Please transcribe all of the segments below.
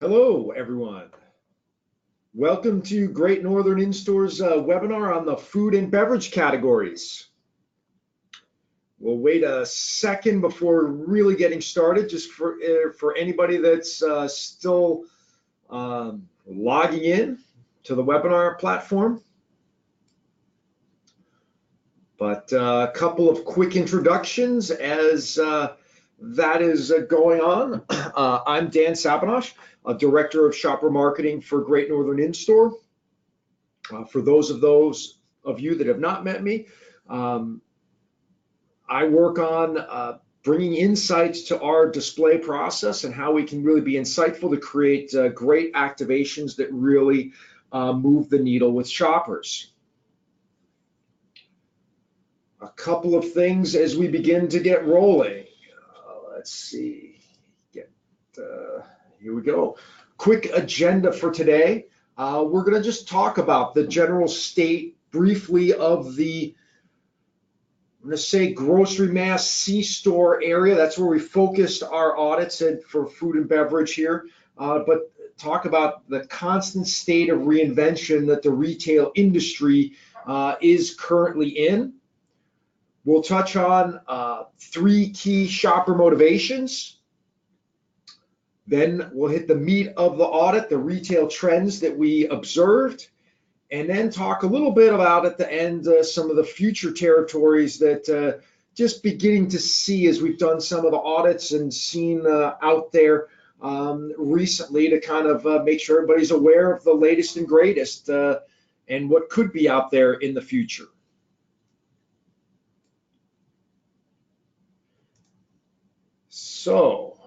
Hello, everyone. Welcome to Great Northern Instore's webinar on the food and beverage categories. We'll wait a second before really getting started, just for anybody that's still logging in to the webinar platform. But a couple of quick introductions as that is going on. I'm Dan Sabinosh, Director of Shopper Marketing for Great Northern Instore. For those of you that have not met me, I work on bringing insights to our display process and how we can really be insightful to create great activations that really move the needle with shoppers. A couple of things as we begin to get rolling. Let's see. Here we go. Quick agenda for today. We're going to just talk about the general state briefly of the, I'm going to say, grocery mass C-store area. That's where we focused our audits for food and beverage here. But talk about the constant state of reinvention that the retail industry is currently in. We'll touch on 3 key shopper motivations. Then we'll hit the meat of the audit, the retail trends that we observed, and then talk a little bit about at the end some of the future territories that just beginning to see as we've done some of the audits and seen out there recently to kind of make sure everybody's aware of the latest and greatest and what could be out there in the future. So,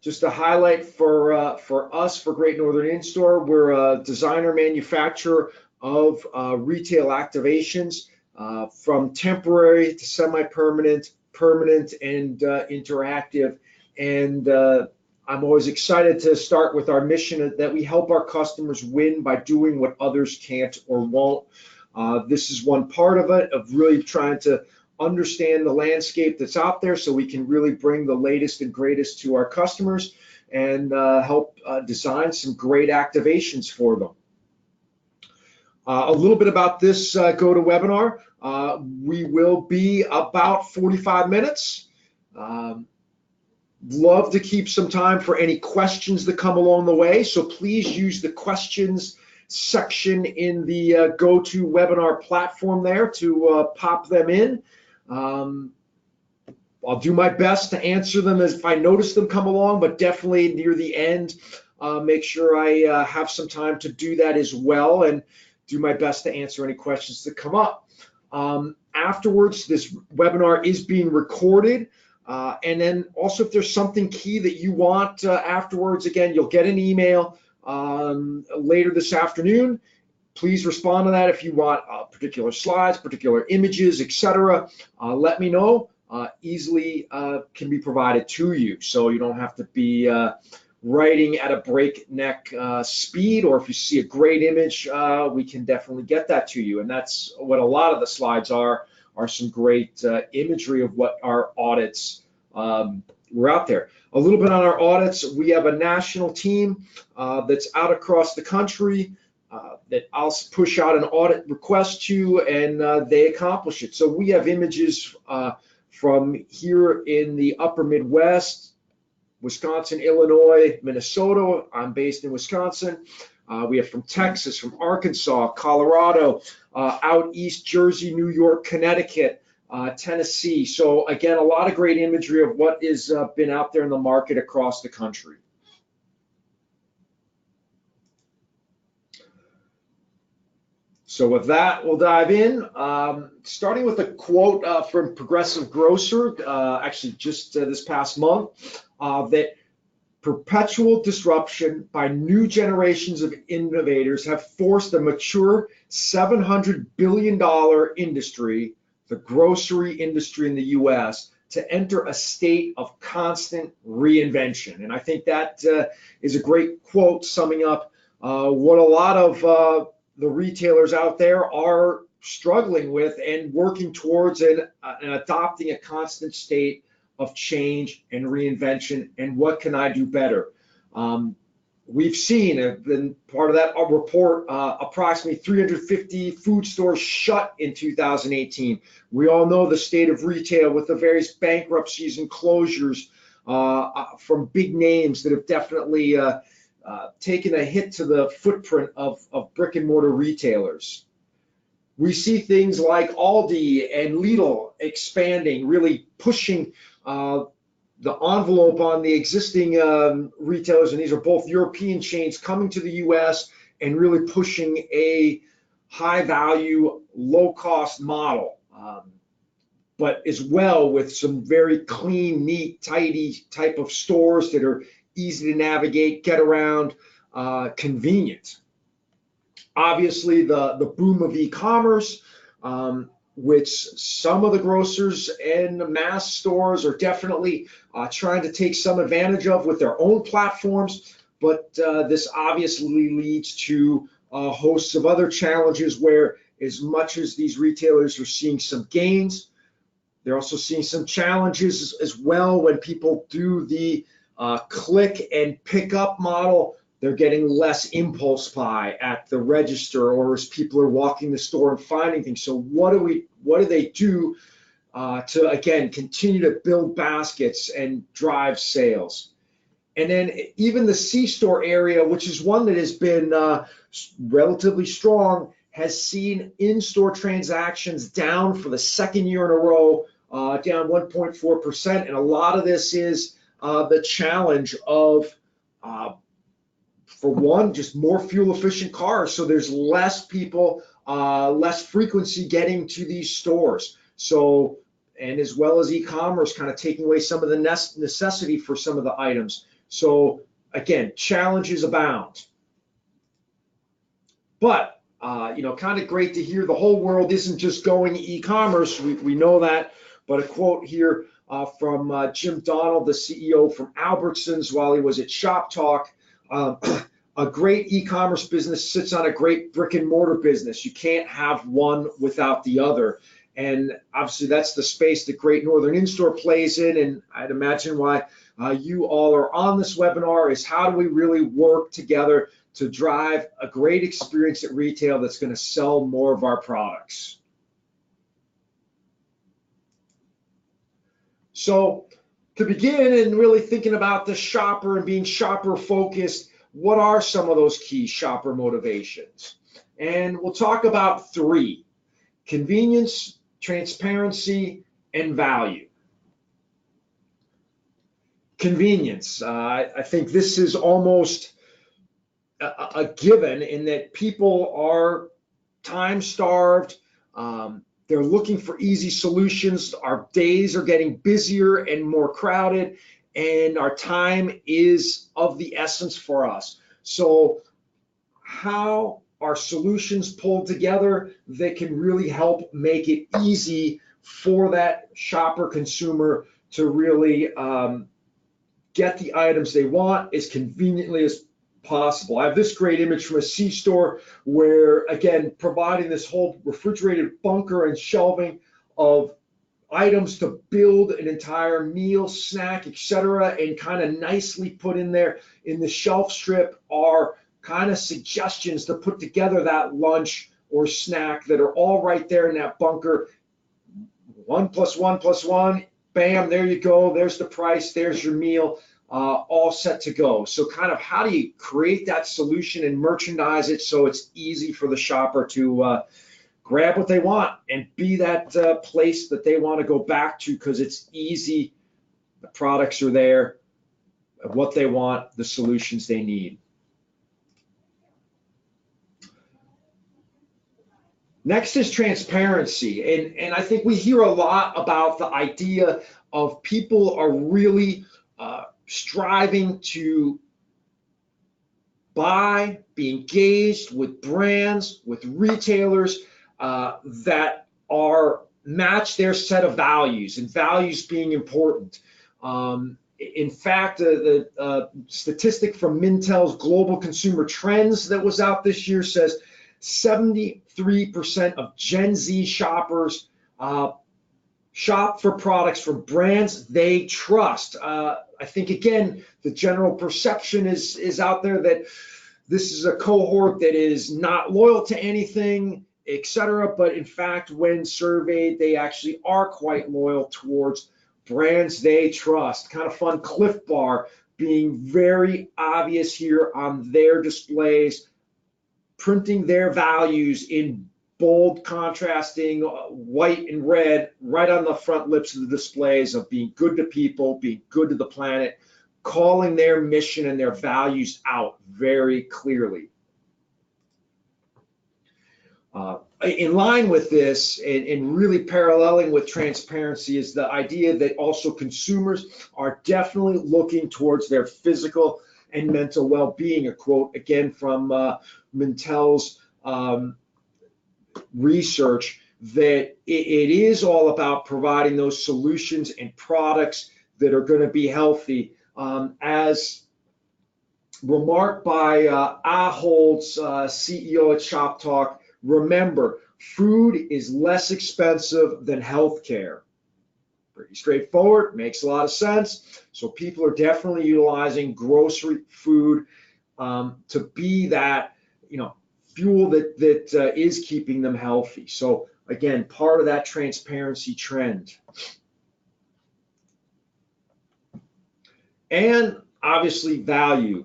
just a highlight for us, for Great Northern Instore, we're a designer manufacturer of retail activations from temporary to semi-permanent, permanent, and interactive. And I'm always excited to start with our mission that we help our customers win by doing what others can't or won't. This is one part of it, of really trying to understand the landscape that's out there so we can really bring the latest and greatest to our customers and help design some great activations for them. A little bit about this GoToWebinar. We will be about 45 minutes. Love to keep some time for any questions that come along the way, so please use the questions section in the GoToWebinar platform there to pop them in. I'll do my best to answer them as if I notice them come along, but definitely near the end, make sure I have some time to do that as well and do my best to answer any questions that come up. Afterwards, this webinar is being recorded. And then also if there's something key that you want afterwards, again, you'll get an email later this afternoon. Please respond to that if you want particular slides, particular images, etc. Let me know. Easily can be provided to you, so you don't have to be writing at a breakneck speed. Or if you see a great image, we can definitely get that to you. And that's what a lot of the slides are some great imagery of what our audits were out there. A little bit on our audits. We have a national team that's out across the country. That I'll push out an audit request to, and they accomplish it. So we have images from here in the upper Midwest, Wisconsin, Illinois, Minnesota. I'm based in Wisconsin. We have from Texas, from Arkansas, Colorado, out east, Jersey, New York, Connecticut, Tennessee. So again, a lot of great imagery of what has been out there in the market across the country. So with that, we'll dive in, starting with a quote from Progressive Grocer, actually just this past month, that perpetual disruption by new generations of innovators have forced a mature $700 billion industry, the grocery industry in the US, to enter a state of constant reinvention. And I think that is a great quote summing up what a lot of the retailers out there are struggling with and working towards and adopting a constant state of change and reinvention and what can I do better. We've seen, been part of that report, approximately 350 food stores shut in 2018. We all know the state of retail with the various bankruptcies and closures from big names that have definitely taken a hit to the footprint of brick and mortar retailers. We see things like Aldi and Lidl expanding, really pushing the envelope on the existing retailers, and these are both European chains coming to the US and really pushing a high value, low cost model, but as well with some very clean, neat, tidy type of stores that are easy to navigate, get around, convenient. Obviously, the boom of e-commerce, which some of the grocers and the mass stores are definitely trying to take some advantage of with their own platforms, but this obviously leads to hosts of other challenges where, as much as these retailers are seeing some gains, they're also seeing some challenges as well. When people do the click and pick up model, they're getting less impulse buy at the register or as people are walking the store and finding things. So what do they do to, again, continue to build baskets and drive sales? And then even the C-store area, which is one that has been relatively strong, has seen in-store transactions down for the second year in a row, down 1.4%. And a lot of this is the challenge of for one, just more fuel efficient cars. So there's less people, less frequency getting to these stores. So, and as well as e-commerce kind of taking away some of the necessity for some of the items. So again, challenges abound. But, kind of great to hear the whole world isn't just going e-commerce. We know that, but a quote here from Jim Donald, the CEO from Albertsons, while he was at Shop Talk. A great e-commerce business sits on a great brick and mortar business. You can't have one without the other. And obviously that's the space that Great Northern Instore plays in. And I'd imagine why you all are on this webinar is how do we really work together to drive a great experience at retail that's going to sell more of our products. So to begin and really thinking about the shopper and being shopper focused, what are some of those key shopper motivations? And we'll talk about three: convenience, transparency, and value. Convenience. I think this is almost a given in that people are time starved. They're looking for easy solutions. Our days are getting busier and more crowded, and our time is of the essence for us. So how are solutions pulled together that can really help make it easy for that shopper consumer to really get the items they want as conveniently as possible? I have this great image from a C-store where, again, providing this whole refrigerated bunker and shelving of items to build an entire meal, snack, etc., and kind of nicely put in there in the shelf strip are kind of suggestions to put together that lunch or snack that are all right there in that bunker. 1 + 1 + 1, bam, there you go. There's the price. There's your meal, all set to go. So kind of how do you create that solution and merchandise it so it's easy for the shopper to grab what they want and be that place that they want to go back to because it's easy, the products are there, what they want, the solutions they need. Next is transparency, and I think we hear a lot about the idea of people are really striving to buy, be engaged with brands, with retailers that are match their set of values, and values being important. In fact, the statistic from Mintel's Global Consumer Trends that was out this year says 73% of Gen Z shoppers Shop for products from brands they trust. I think, again, the general perception is out there that this is a cohort that is not loyal to anything, etc. But in fact, when surveyed, they actually are quite loyal towards brands they trust. Kind of fun, Cliff Bar being very obvious here on their displays, printing their values in bold, contrasting white and red right on the front lips of the displays of being good to people, being good to the planet, calling their mission and their values out very clearly. In line with this and really paralleling with transparency is the idea that also consumers are definitely looking towards their physical and mental well-being. A quote again from Mintel's research that it is all about providing those solutions and products that are going to be healthy. As remarked by Aholt's CEO at Shop Talk, remember, food is less expensive than healthcare. Pretty straightforward, makes a lot of sense. So people are definitely utilizing grocery food to be that, fuel that is keeping them healthy. So again, part of that transparency trend. And obviously value.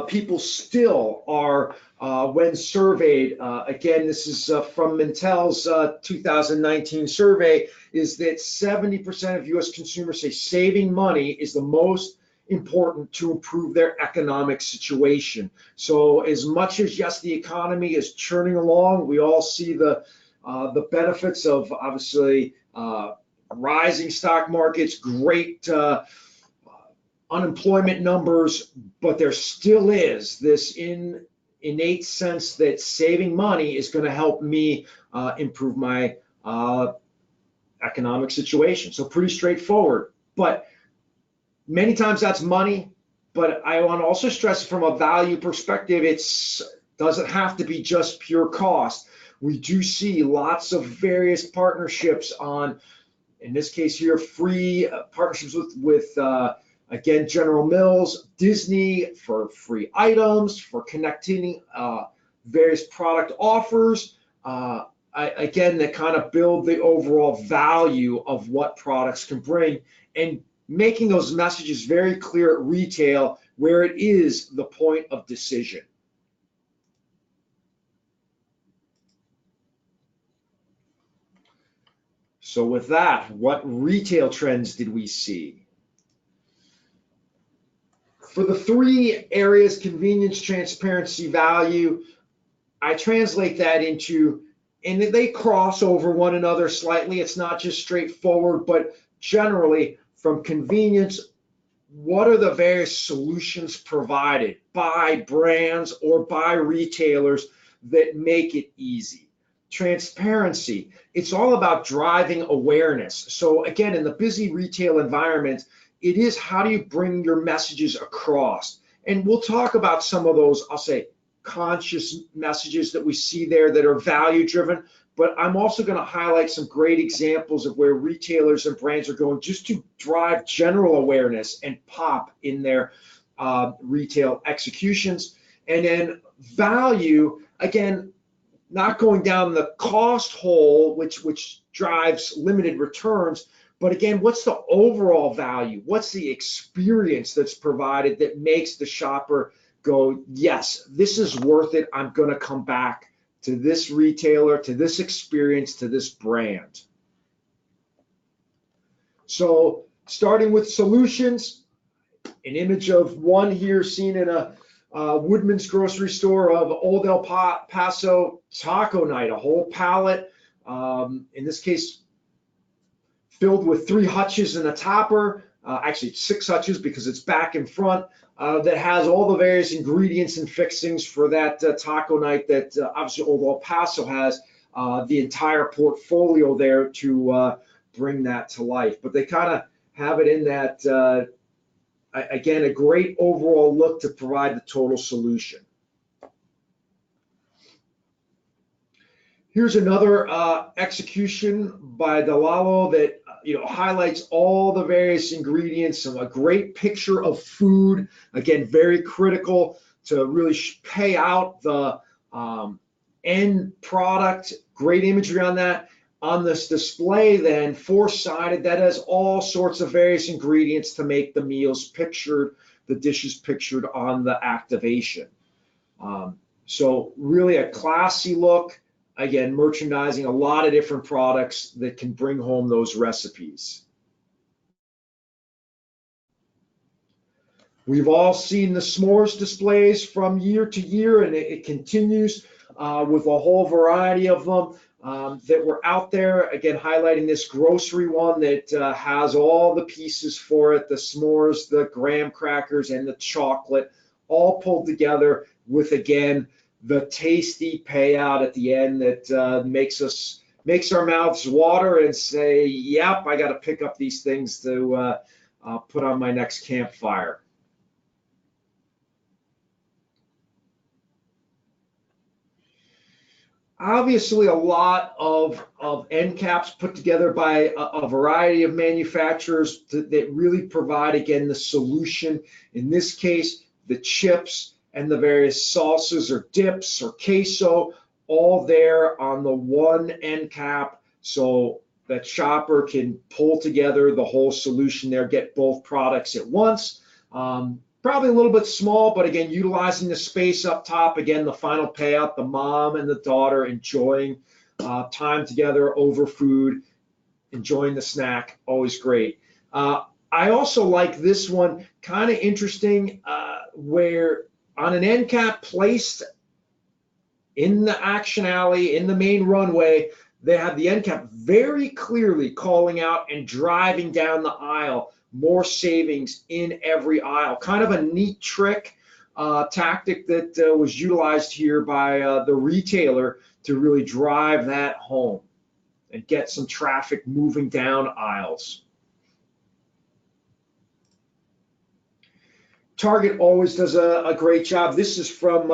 People still are, when surveyed, again, this is from Mintel's 2019 survey, is that 70% of US consumers say saving money is the most important to improve their economic situation. So as much as, yes, the economy is churning along, we all see the benefits of obviously rising stock markets, great unemployment numbers, but there still is this innate sense that saving money is going to help me improve my economic situation. So pretty straightforward. But many times that's money, but I want to also stress from a value perspective, it doesn't have to be just pure cost. We do see lots of various partnerships on, in this case here, free partnerships with again, General Mills, Disney for free items, for connecting various product offers, again, that kind of build the overall value of what products can bring, and making those messages very clear at retail where it is the point of decision. So with that, what retail trends did we see? For the three areas, convenience, transparency, value, I translate that into, and they cross over one another slightly. It's not just straightforward, but generally from convenience, what are the various solutions provided by brands or by retailers that make it easy? Transparency, it's all about driving awareness. So again, in the busy retail environment, it is how do you bring your messages across? And we'll talk about some of those, I'll say, conscious messages that we see there that are value driven, but I'm also going to highlight some great examples of where retailers and brands are going just to drive general awareness and pop in their retail executions. And then value, again, not going down the cost hole, which drives limited returns, but again, what's the overall value? What's the experience that's provided that makes the shopper go, yes, this is worth it. I'm going to come back to this retailer, to this experience, to this brand. So starting with solutions, an image of one here seen in a Woodman's grocery store of Old El Paso taco night, a whole pallet, in this case, filled with 3 hutches and a topper, actually 6 hutches because it's back and front, that has all the various ingredients and fixings for that taco night that obviously Old El Paso has the entire portfolio there to bring that to life. But they kind of have it in that, again, a great overall look to provide the total solution. Here's another execution by Delalo that highlights all the various ingredients, a great picture of food. Again, very critical to really pay out the end product. Great imagery on that. On this display then, four-sided, that has all sorts of various ingredients to make the meals pictured, the dishes pictured on the activation. So really a classy look. Again, merchandising a lot of different products that can bring home those recipes. We've all seen the s'mores displays from year to year, and it continues with a whole variety of them that were out there. Again, highlighting this grocery one that has all the pieces for it, the s'mores, the graham crackers, and the chocolate, all pulled together with, again, the tasty payout at the end that makes our mouths water and say, yep, I got to pick up these things to put on my next campfire. Obviously, a lot of end caps put together by a variety of manufacturers that really provide, again, the solution. In this case, the chips and the various salsas or dips or queso, all there on the one end cap, so that shopper can pull together the whole solution there, get both products at once. Probably a little bit small, but again, utilizing the space up top. Again, the final payout, the mom and the daughter enjoying time together over food, enjoying the snack, always great. I also like this one, kind of interesting, where on an end cap placed in the action alley, in the main runway, they have the end cap very clearly calling out and driving down the aisle. More savings in every aisle. Kind of a neat trick, tactic that was utilized here by the retailer to really drive that home and get some traffic moving down aisles. Target always does a great job. This is from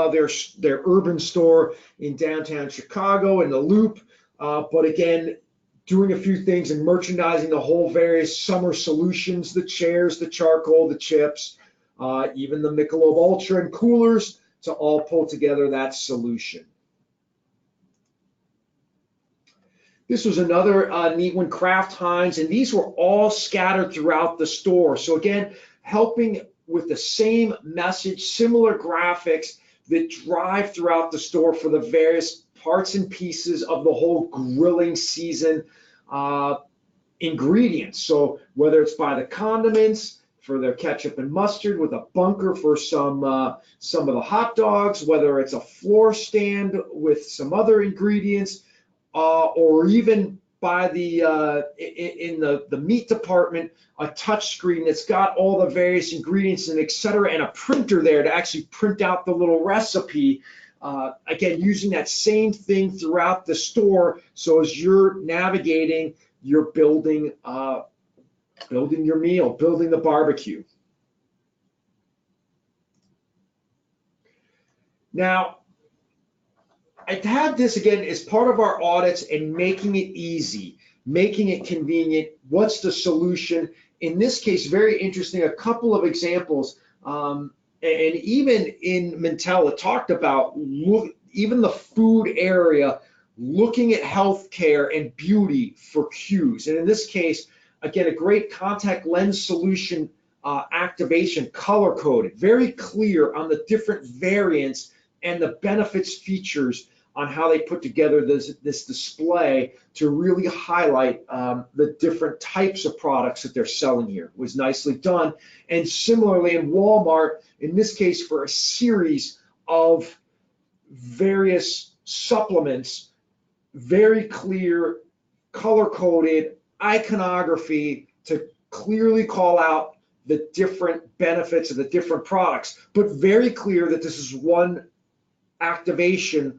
their urban store in downtown Chicago in the Loop. But again, doing a few things and merchandising the whole various summer solutions, the chairs, the charcoal, the chips, even the Michelob Ultra and coolers to all pull together that solution. This was another neat one, Kraft Heinz, and these were all scattered throughout the store. So again, helping with the same message, similar graphics that drive throughout the store for the various parts and pieces of the whole grilling season ingredients. So whether it's by the condiments for their ketchup and mustard, with a bunker for some of the hot dogs, whether it's a floor stand with some other ingredients, or even by in the meat department, a touch screen that's got all the various ingredients and et cetera, and a printer there to actually print out the little recipe. Again, using that same thing throughout the store. So as you're navigating, you're building your meal, building the barbecue. Now, I had this again as part of our audits and making it easy, making it convenient. What's the solution? In this case, very interesting, a couple of examples. And even in Mintel, it talked about even the food area, looking at healthcare and beauty for cues. And in this case, again, a great contact lens solution activation, color coded, very clear on the different variants and the benefits features on how they put together this display to really highlight the different types of products that they're selling here. It was nicely done. And similarly in Walmart, in this case for a series of various supplements, very clear, color-coded iconography to clearly call out the different benefits of the different products, but very clear that this is one activation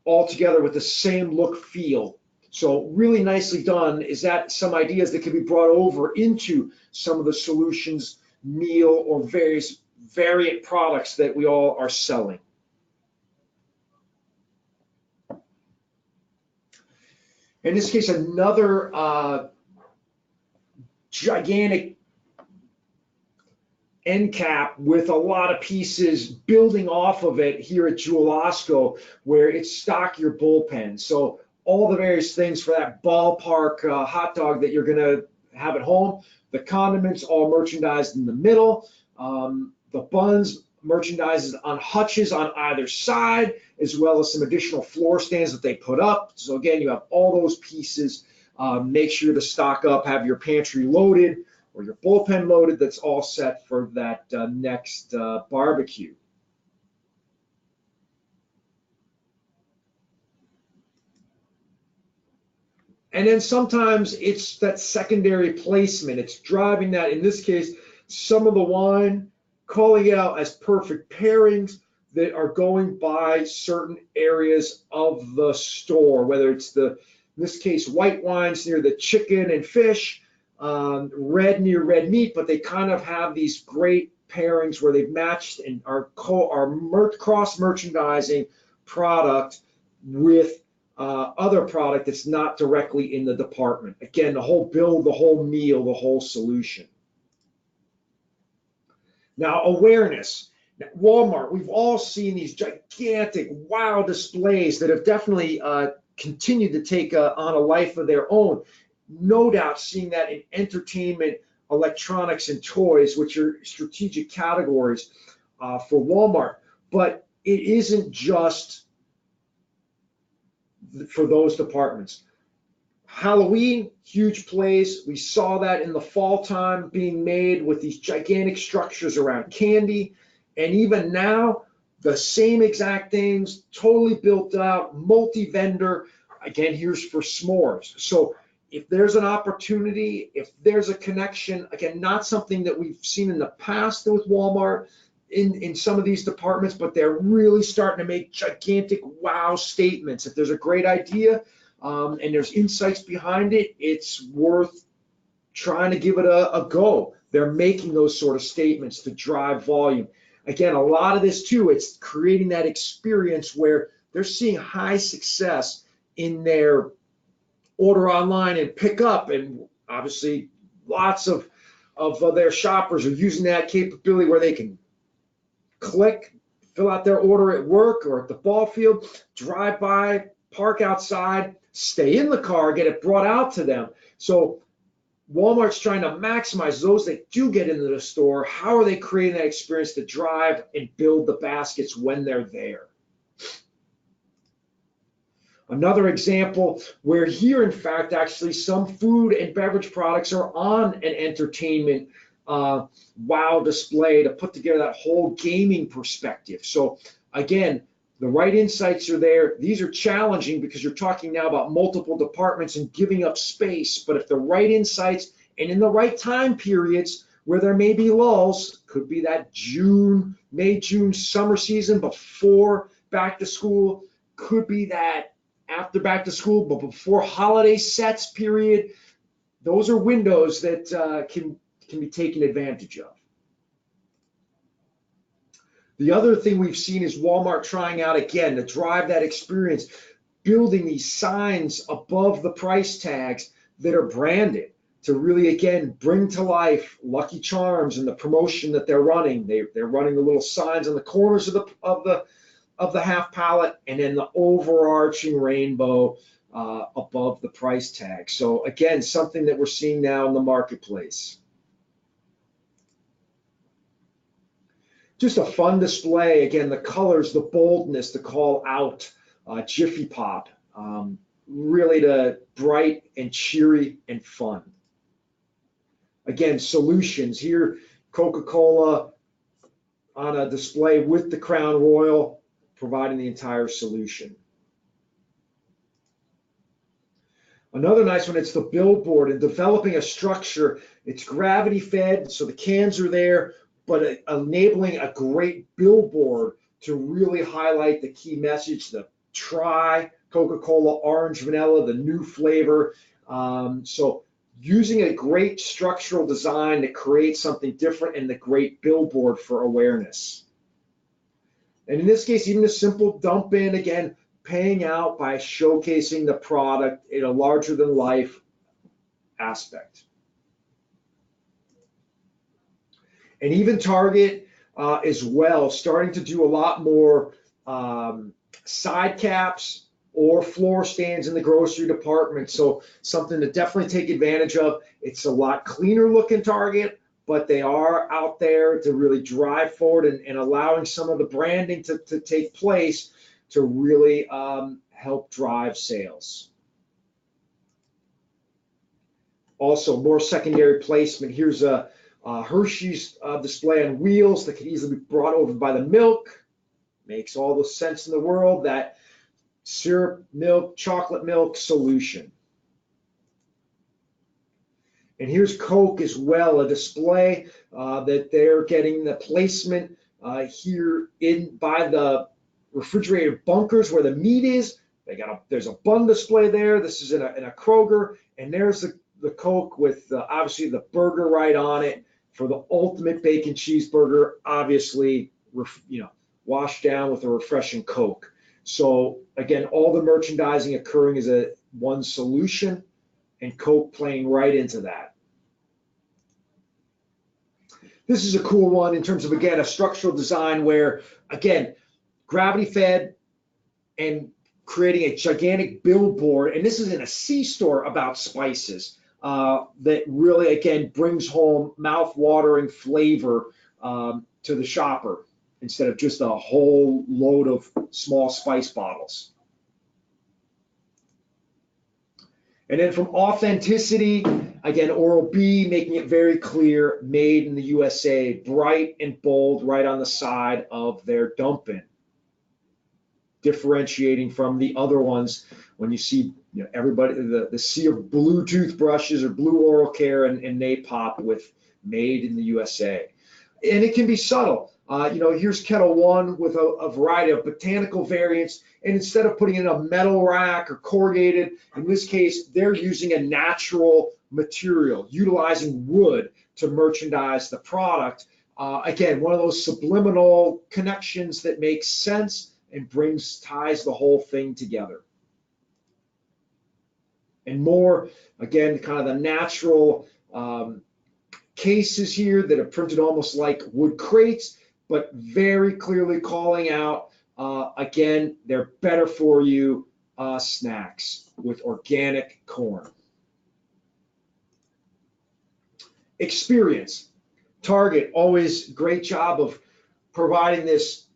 all together with the same look feel. So really nicely done. Is that some ideas that can be brought over into some of the solutions, meal, or various variant products that we all are selling? In this case, another gigantic end cap with a lot of pieces building off of it here at Jewel Osco, where it's stock your bullpen. So all the various things for that ballpark hot dog that you're going to have at home. The condiments all merchandised in the middle. The buns merchandised on hutches on either side, as well as some additional floor stands that they put up. So again, you have all those pieces. Make sure to stock up, have your pantry loaded or your bullpen loaded. That's all set for that next barbecue. And then sometimes it's that secondary placement. It's driving that, in this case, some of the wine, calling it out as perfect pairings that are going by certain areas of the store, whether it's in this case, white wines near the chicken and fish, red near red meat, but they kind of have these great pairings where they've matched and are cross-merchandising product with other product that's not directly in the department. Again, the whole build, the whole meal, the whole solution. Now, awareness. At Walmart, we've all seen these gigantic, wow displays that have definitely continued to take on a life of their own. No doubt seeing that in entertainment, electronics, and toys, which are strategic categories for Walmart. But it isn't just for those departments. Halloween, huge plays. We saw that in the fall time being made with these gigantic structures around candy. And even now, the same exact things, totally built out, multi-vendor. Again, here's for s'mores. So if there's an opportunity, if there's a connection, again, not something that we've seen in the past with Walmart in some of these departments, but they're really starting to make gigantic wow statements. If there's a great idea and there's insights behind it, it's worth trying to give it a go. They're making those sort of statements to drive volume. Again, a lot of this too, it's creating that experience where they're seeing high success in their order online and pick up, and obviously lots of their shoppers are using that capability where they can click, fill out their order at work or at the ball field, drive by, park outside, stay in the car, get it brought out to them. So Walmart's trying to maximize those that do get into the store. How are they creating that experience to drive and build the baskets when they're there? Another example where here, in fact, actually some food and beverage products are on an entertainment wow display to put together that whole gaming perspective. So again, the right insights are there. These are challenging because you're talking now about multiple departments and giving up space. But if the right insights and in the right time periods where there may be lulls, could be that May, June summer season before back to school, could be that after back to school, but before holiday sets period. Those are windows that can be taken advantage of. The other thing we've seen is Walmart trying out again to drive that experience, building these signs above the price tags that are branded to really, again, bring to life Lucky Charms and the promotion that they're running. They're running the little signs on the corners of the half pallet, and then the overarching rainbow above the price tag. So again, something that we're seeing now in the marketplace. Just a fun display. Again, the colors, the boldness, the call out, Jiffy Pop, really bright and cheery and fun. Again, solutions here, Coca-Cola on a display with the Crown Royal, providing the entire solution. Another nice one, it's the billboard and developing a structure. It's gravity fed, so the cans are there, but enabling a great billboard to really highlight the key message, the try Coca-Cola orange vanilla, the new flavor. So using a great structural design to create something different and the great billboard for awareness. And in this case, even a simple dump in, again, paying out by showcasing the product in a larger than life aspect. And even Target as well, starting to do a lot more side caps or floor stands in the grocery department. So something to definitely take advantage of. It's a lot cleaner looking Target, but they are out there to really drive forward and allowing some of the branding to take place to really help drive sales. Also, more secondary placement. Here's a Hershey's display on wheels that could easily be brought over by the milk. Makes all the sense in the world. That syrup, milk, chocolate milk solution. And here's Coke as well, a display that they're getting the placement here in by the refrigerated bunkers where the meat is. There's a bun display there. This is in a Kroger, and there's the Coke with obviously the burger right on it for the ultimate bacon cheeseburger, obviously, washed down with a refreshing Coke. So again, all the merchandising occurring as one solution, and Coke playing right into that. This is a cool one in terms of, again, a structural design where, again, gravity fed and creating a gigantic billboard. And this is in a C-store about spices that really, again, brings home mouth-watering flavor to the shopper instead of just a whole load of small spice bottles. And then from authenticity, again, Oral-B making it very clear, made in the USA, bright and bold right on the side of their dump bin. Differentiating from the other ones when you see everybody, the sea of blue toothbrushes or blue oral care, and they pop with made in the USA. And it can be subtle. Here's Kettle One with a variety of botanical variants. And instead of putting it in a metal rack or corrugated, in this case, they're using a natural material, utilizing wood to merchandise the product. Again, one of those subliminal connections that makes sense and ties the whole thing together. And more, again, kind of the natural cases here that are printed almost like wood crates, but very clearly calling out, again, they're better for you snacks with organic corn. Experience. Target, always great job of providing this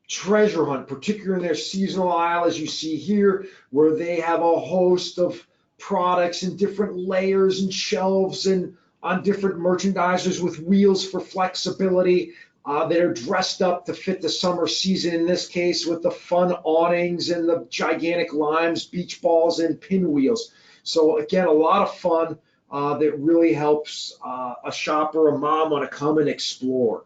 treasure hunt, particularly in their seasonal aisle, as you see here, where they have a host of products in different layers and shelves and on different merchandisers with wheels for flexibility that are dressed up to fit the summer season, in this case with the fun awnings and the gigantic limes, beach balls, and pinwheels. So again, a lot of fun that really helps a shopper, a mom want to come and explore.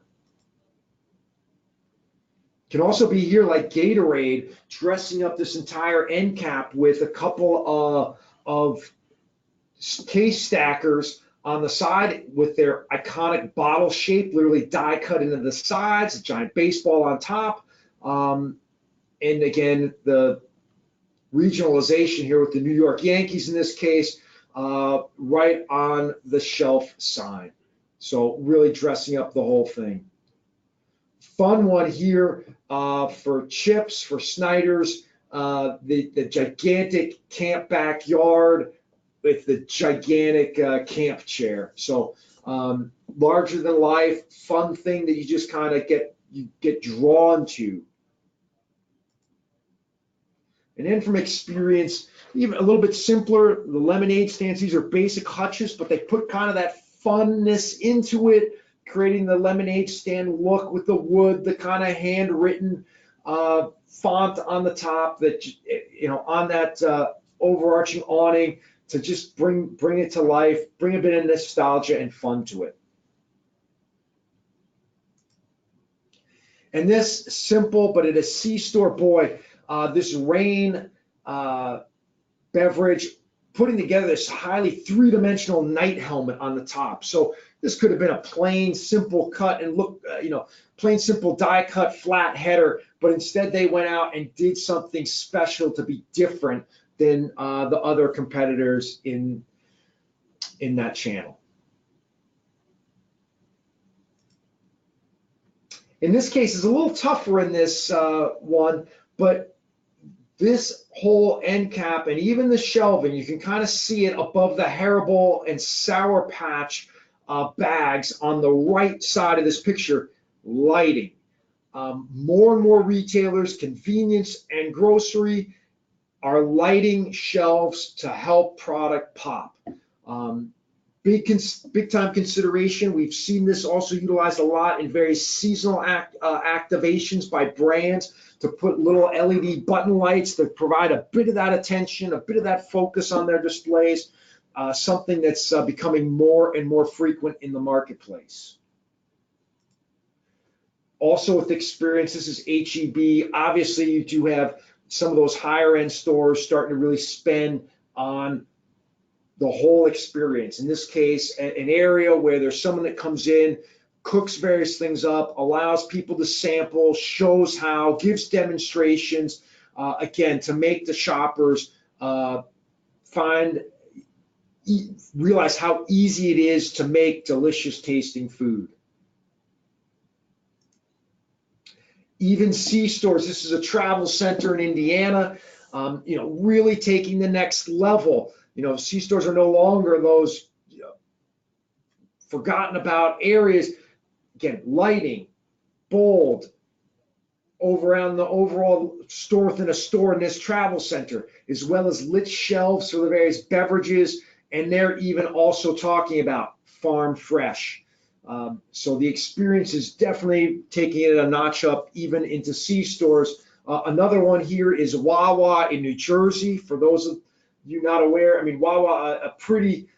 Can also be here like Gatorade, dressing up this entire end cap with a couple of case stackers on the side with their iconic bottle shape, literally die cut into the sides, a giant baseball on top. And again, the regionalization here with the New York Yankees in this case, right on the shelf sign. So really dressing up the whole thing. Fun one here for chips, for Snyder's, the gigantic camp backyard with the gigantic camp chair. So larger than life, fun thing that you just kind of get drawn to. And then from experience, even a little bit simpler, the lemonade stands, these are basic hutches, but they put kind of that funness into it, creating the lemonade stand look with the wood, the kind of handwritten font on the top that, on that overarching awning to just bring it to life, bring a bit of nostalgia and fun to it. And this simple, but at a C-store, boy, this Rain Beverage putting together this highly three-dimensional night helmet on the top. So this could have been a plain, simple cut and plain, simple die cut flat header, but instead they went out and did something special to be different than the other competitors in that channel. In this case, it's a little tougher in this one, but this whole end cap and even the shelving, you can kind of see it above the Haribo and Sour Patch bags on the right side of this picture, lighting. More and more retailers, convenience and grocery, are lighting shelves to help product pop. Big time consideration. We've seen this also utilized a lot in various seasonal activations by brands to put little LED button lights that provide a bit of that attention, a bit of that focus on their displays, something that's becoming more and more frequent in the marketplace. Also with experience, this is H-E-B. Obviously, you do have some of those higher end stores starting to really spend on the whole experience. In this case, an area where there's someone that comes in, cooks various things up, allows people to sample, shows how, gives demonstrations, again, to make the shoppers realize how easy it is to make delicious tasting food. Even C-stores, this is a travel center in Indiana, really taking the next level. C-stores are no longer those forgotten about areas. Again, lighting, bold, around the overall store within a store in this travel center, as well as lit shelves for the various beverages, and they're even also talking about farm fresh. So the experience is definitely taking it a notch up even into C-stores. Another one here is Wawa in New Jersey. For those of you not aware, Wawa, a pretty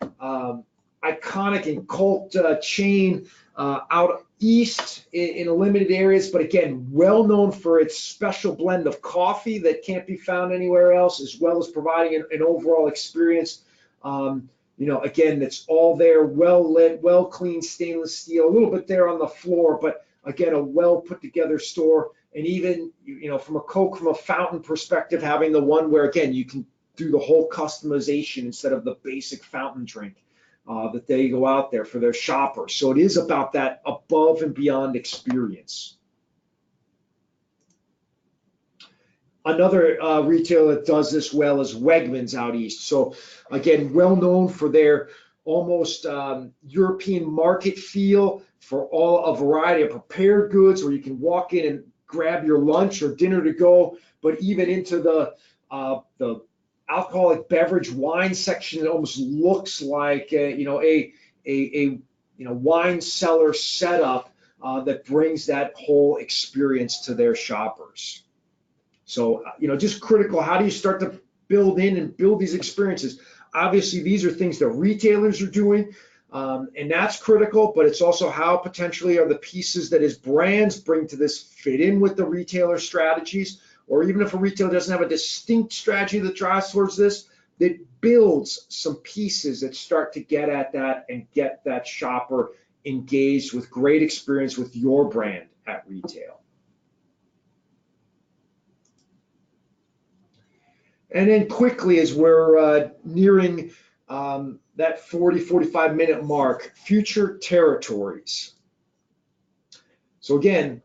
iconic and cult chain out east in limited areas, but again, well known for its special blend of coffee that can't be found anywhere else, as well as providing an overall experience. Again, that's all there, well lit, well cleaned stainless steel, a little bit there on the floor, but again, a well put together store. And even, from a fountain perspective, having the one where, again, you can do the whole customization instead of the basic fountain drink that they go out there for their shoppers. So it is about that above and beyond experience. Another retailer that does this well is Wegmans out east. So again, well known for their almost European market feel, for a variety of prepared goods where you can walk in and grab your lunch or dinner to go, but even into the alcoholic beverage wine section. It almost looks like a wine cellar setup that brings that whole experience to their shoppers. So, just critical. How do you start to build these experiences? Obviously, these are things that retailers are doing, and that's critical, but it's also how potentially are the pieces that as brands bring to this fit in with the retailer strategies, or even if a retailer doesn't have a distinct strategy that drives towards this, that builds some pieces that start to get at that and get that shopper engaged with great experience with your brand at retail. And then quickly, as we're nearing that 45 minute mark, future territories. So again,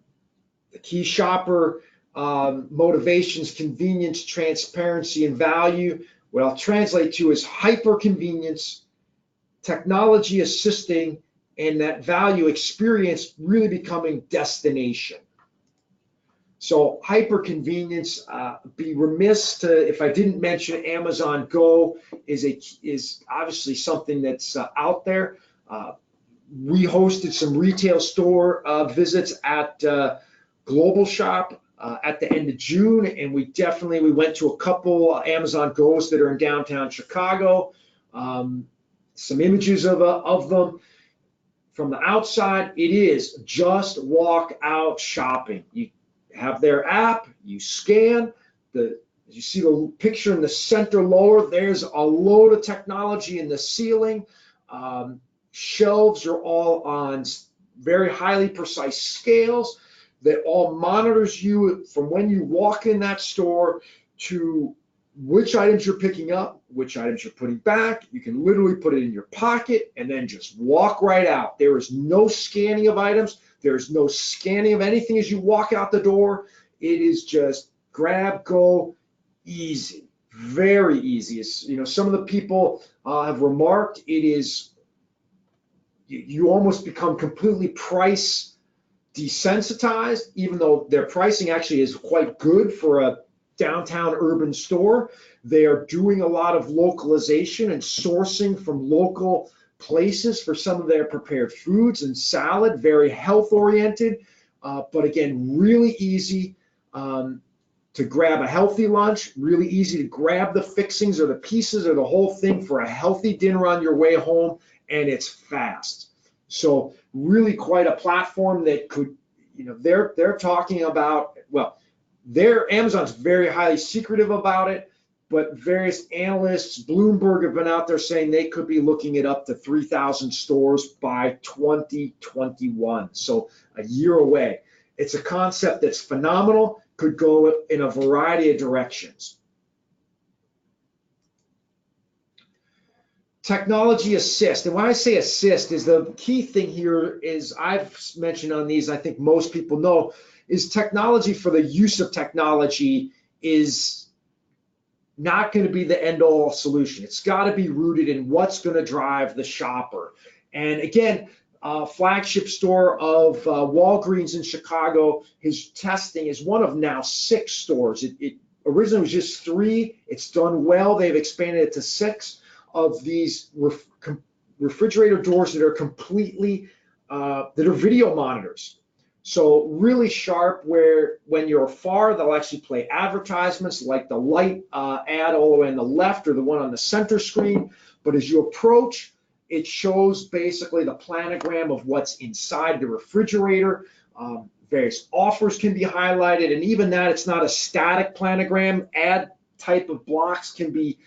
the key shopper motivations, convenience, transparency, and value. What I'll translate to is hyper convenience, technology assisting, and that value experience really becoming destination. So hyper convenience, be remiss if I didn't mention Amazon Go is obviously something that's out there. We hosted some retail store visits at Global Shop at the end of June, and we went to a couple Amazon Go's that are in downtown Chicago. Some images of them. From the outside, it is just walk out shopping. You have their app, you scan, you see the picture in the center lower, there's a load of technology in the ceiling. Shelves are all on very highly precise scales that all monitors you from when you walk in that store to which items you're picking up, which items you're putting back. You can literally put it in your pocket and then just walk right out. There is no scanning of items. There's no scanning of anything as you walk out the door. It is just grab, go, easy, very easy. It's, some of the people have remarked it is, you almost become completely price desensitized, even though their pricing actually is quite good for a downtown urban store. They are doing a lot of localization and sourcing from local places for some of their prepared foods and salad, very health oriented, but again, really easy to grab a healthy lunch, really easy to grab the fixings or the pieces or the whole thing for a healthy dinner on your way home, and it's fast. So really quite a platform that could, they're talking about, well, Amazon's very highly secretive about it, but various analysts, Bloomberg, have been out there saying they could be looking at up to 3,000 stores by 2021. So a year away. It's a concept that's phenomenal, could go in a variety of directions. Technology assist. And when I say assist, is the key thing here is, I've mentioned on these, I think most people know, is technology for the use of technology is not going to be the end all solution. It's got to be rooted in what's going to drive the shopper. And again, flagship store of Walgreens in Chicago, his testing is one of now 6 stores. It originally was just 3. It's done well. They've expanded it to 6 of these refrigerator doors that are completely, that are video monitors. So really sharp, where when you're far, they'll actually play advertisements like the light ad all the way on the left or the one on the center screen. But as you approach, it shows basically the planogram of what's inside the refrigerator. Various offers can be highlighted, and even that, it's not a static planogram. Ad type of blocks can be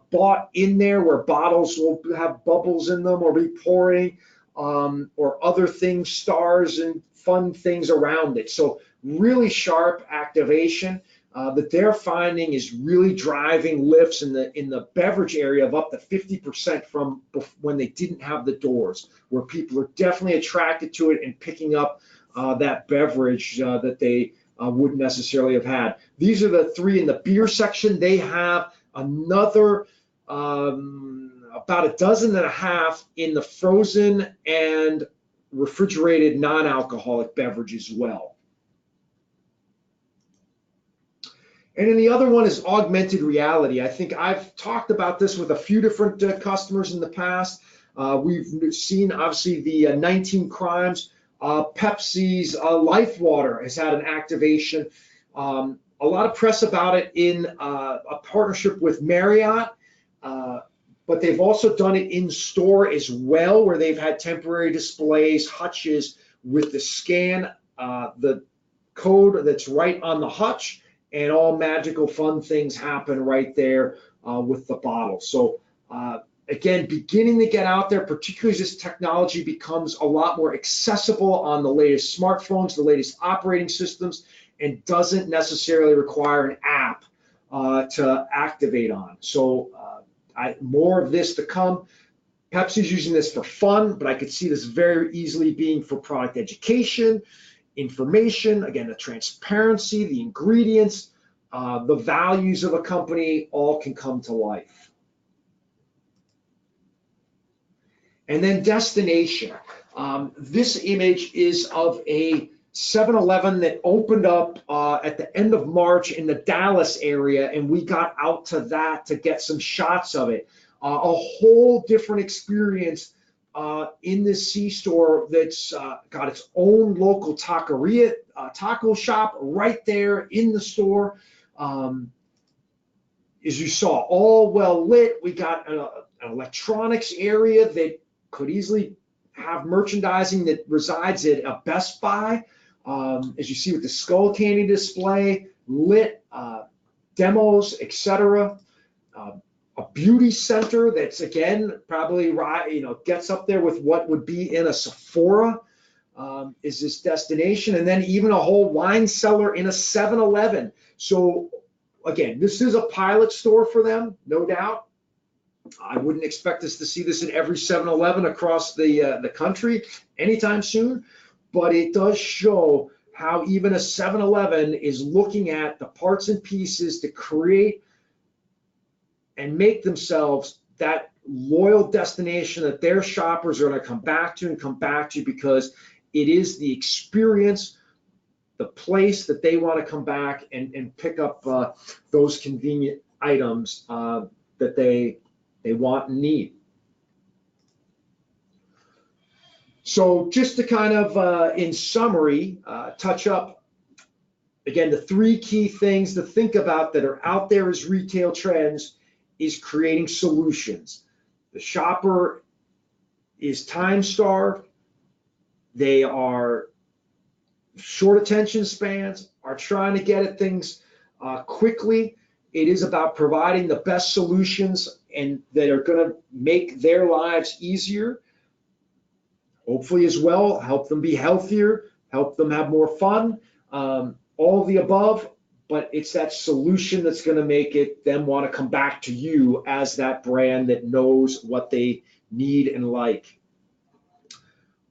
bought in there, where bottles will have bubbles in them or be pouring, or other things, stars and fun things around it. So really sharp activation that they're finding is really driving lifts in the beverage area of up to 50% from when they didn't have the doors, where people are definitely attracted to it and picking up that beverage that they wouldn't necessarily have had. These are the 3 in the beer section. They have another about a dozen and a half in the frozen and refrigerated non-alcoholic beverage as well. And then the other one is augmented reality. I think I've talked about this with a few different customers in the past. We've seen, obviously, the 19 Crimes. Pepsi's Life Water has had an activation. A lot of press about it in a partnership with Marriott. But they've also done it in store as well, where they've had temporary displays, hutches with the scan, the code that's right on the hutch, and all magical fun things happen right there with the bottle. So again, beginning to get out there, particularly as this technology becomes a lot more accessible on the latest smartphones, the latest operating systems, and doesn't necessarily require an app to activate on. So more of this to come. Pepsi's using this for fun, but I could see this very easily being for product education, information, again, the transparency, the ingredients, the values of a company, all can come to life. And then destination. This image is of a 7-Eleven that opened up at the end of March in the Dallas area, and we got out to that to get some shots of it. A whole different experience in this C-store that's got its own local taqueria, taco shop right there in the store. As you saw, all well lit. We got an electronics area that could easily have merchandising that resides at a Best Buy. As you see with the skull candy display, lit demos, etc. A beauty center that's, again, probably gets up there with what would be in a Sephora is this destination, and then even a whole wine cellar in a 7-Eleven. So Again, this is a pilot store for them, no doubt. I wouldn't expect us to see this in every 7-Eleven across the country anytime soon, but it does show how even a 7-Eleven is looking at the parts and pieces to create and make themselves that loyal destination that their shoppers are going to come back to and come back to, because it is the experience, the place that they want to come back and pick up those convenient items that they want and need. So just to kind of, in summary, touch up, again, the 3 key things to think about that are out there as retail trends is creating solutions. The shopper is time starved. They are short attention spans, are trying to get at things quickly. It is about providing the best solutions and that are going to make their lives easier. Hopefully as well, help them be healthier, help them have more fun, all of the above. But it's that solution that's going to make them want to come back to you as that brand that knows what they need and like.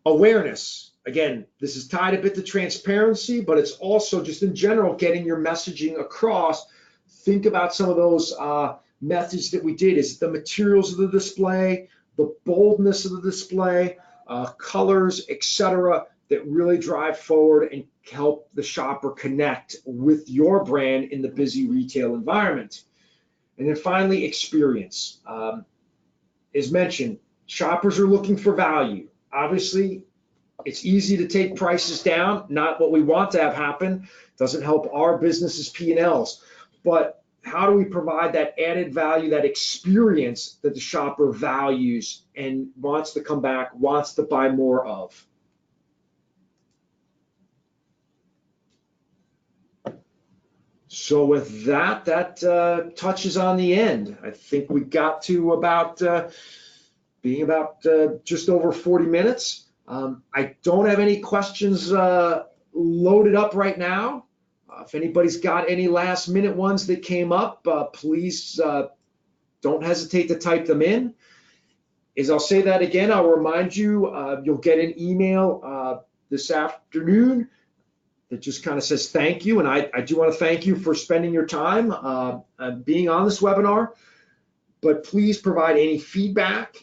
Awareness. Again, this is tied a bit to transparency, but it's also just in general getting your messaging across. Think about some of those methods that we did. Is it the materials of the display, the boldness of the display, colors, etc., that really drive forward and help the shopper connect with your brand in the busy retail environment. And then finally, experience. As mentioned, shoppers are looking for value. Obviously, it's easy to take prices down, not what we want to have happen. Doesn't help our business's P&Ls. But how do we provide that added value, that experience that the shopper values and wants to come back, wants to buy more of? So with that, touches on the end. I think we got to about being about just over 40 minutes. I don't have any questions loaded up right now. If anybody's got any last minute ones that came up, please don't hesitate to type them in. As I'll say that again, I'll remind you, you'll get an email this afternoon that just kind of says thank you. And I do want to thank you for spending your time being on this webinar. But please provide any feedback.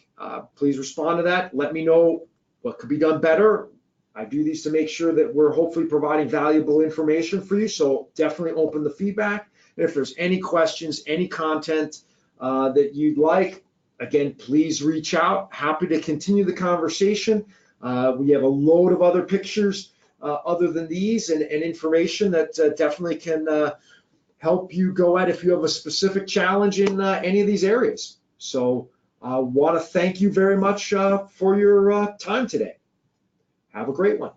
Please respond to that. Let me know what could be done better. I do these to make sure that we're hopefully providing valuable information for you. So definitely open the feedback. And if there's any questions, any content that you'd like, again, please reach out. Happy to continue the conversation. We have a load of other pictures other than these and information that definitely can help you go at if you have a specific challenge in any of these areas. So I want to thank you very much for your time today. Have a great one.